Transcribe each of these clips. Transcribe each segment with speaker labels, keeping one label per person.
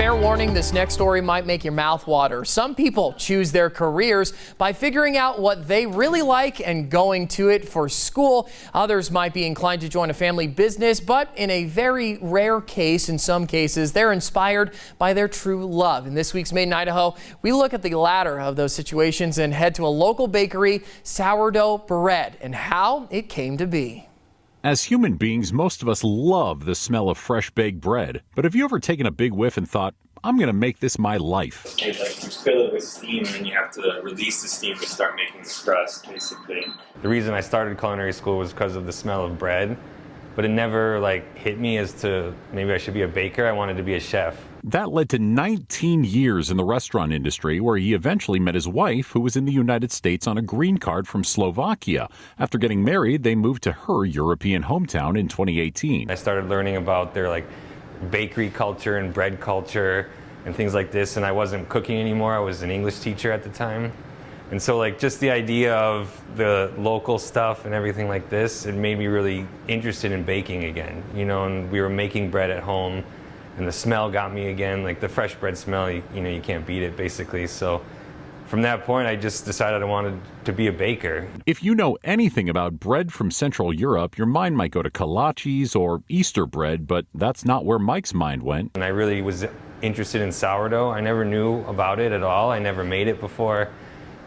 Speaker 1: Fair warning, this next story might make your mouth water. Some people choose their careers by figuring out what they really like and going to it for school. Others might be inclined to join a family business, but in a very rare case, in some cases, they're inspired by their true love. In this week's Made in Idaho, we look at the latter of those situations and head to a local bakery, Sourdough Buuread, and how it came to be.
Speaker 2: As human beings, most of us love the smell of fresh baked bread. But have you ever taken a big whiff and thought, I'm going to make this my life?
Speaker 3: It's like you fill it with steam and then you have to release the steam to start making the crust, basically.
Speaker 4: The reason I started culinary school was because of the smell of bread, but it never hit me as to maybe I should be a baker. I wanted to be a chef.
Speaker 2: That led to 19 years in the restaurant industry, where he eventually met his wife, who was in the United States on a green card from Slovakia. After getting married, they moved to her European hometown in 2018.
Speaker 4: I started learning about their bakery culture and bread culture and things like this, and I wasn't cooking anymore. I was an English teacher at the time. And so just the idea of the local stuff and everything like this, it made me really interested in baking again. And we were making bread at home, and the smell got me again, the fresh bread smell, you can't beat it, basically. So from that point, I just decided I wanted to be a baker.
Speaker 2: If you know anything about bread from Central Europe, your mind might go to kolaches or Easter bread, but that's not where Mike's mind went.
Speaker 4: And I really was interested in sourdough. I never knew about it at all. I never made it before.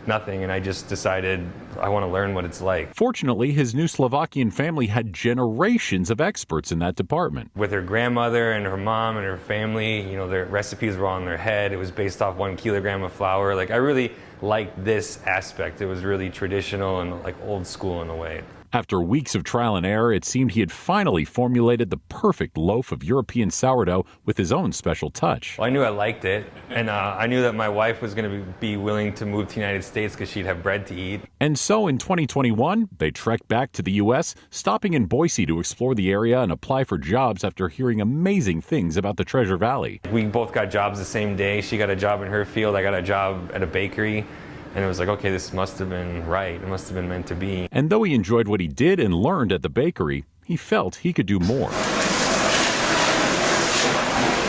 Speaker 4: Nothing, and I just decided I want to learn what it's like.
Speaker 2: Fortunately, his new Slovakian family had generations of experts in that department.
Speaker 4: With her grandmother and her mom and her family, their recipes were on their head. It was based off 1 kilogram of flour. I really liked this aspect. It was really traditional and old school in a way.
Speaker 2: After weeks of trial and error, it seemed he had finally formulated the perfect loaf of European sourdough with his own special touch.
Speaker 4: Well, I knew I liked it, and I knew that my wife was going to be willing to move to the United States because she'd have bread to eat.
Speaker 2: And so in 2021, they trekked back to the U.S., stopping in Boise to explore the area and apply for jobs after hearing amazing things about the Treasure Valley.
Speaker 4: We both got jobs the same day. She got a job in her field. I got a job at a bakery. And it was okay, this must have been right. It must have been meant to be.
Speaker 2: And though he enjoyed what he did and learned at the bakery, he felt he could do more.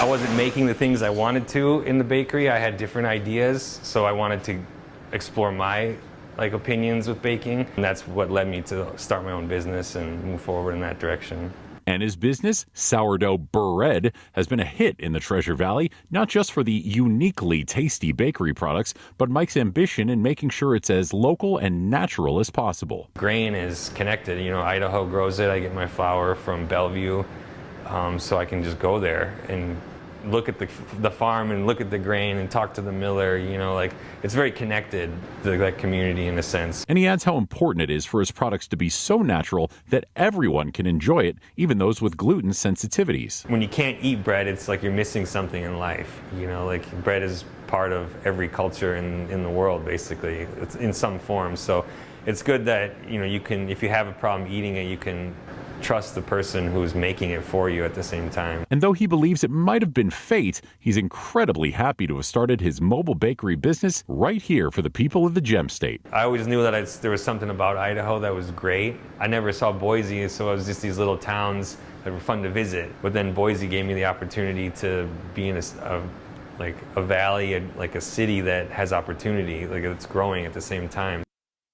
Speaker 4: I wasn't making the things I wanted to in the bakery. I had different ideas, so I wanted to explore my opinions with baking. And that's what led me to start my own business and move forward in that direction.
Speaker 2: And his business, Sourdough Buuread, has been a hit in the Treasure Valley, not just for the uniquely tasty bakery products, but Mike's ambition in making sure it's as local and natural as possible.
Speaker 4: Grain is connected. Idaho grows it. I get my flour from Bellevue, so I can just go there and look at the farm and look at the grain and talk to the miller. It's very connected to that community in a sense.
Speaker 2: And he adds how important it is for his products to be so natural that everyone can enjoy it, even those with gluten sensitivities.
Speaker 4: When you can't eat bread, it's like you're missing something in life. Bread is part of every culture in the world, basically. It's in some form. So it's good that you can, if you have a problem eating it, you can trust the person who's making it for you at the same time.
Speaker 2: And though he believes it might have been fate, he's incredibly happy to have started his mobile bakery business right here for the people of the Gem State.
Speaker 4: I always knew that there was something about Idaho that was great. I never saw Boise, so it was just these little towns that were fun to visit. But then Boise gave me the opportunity to be in a valley, a city that has opportunity, it's growing at the same time.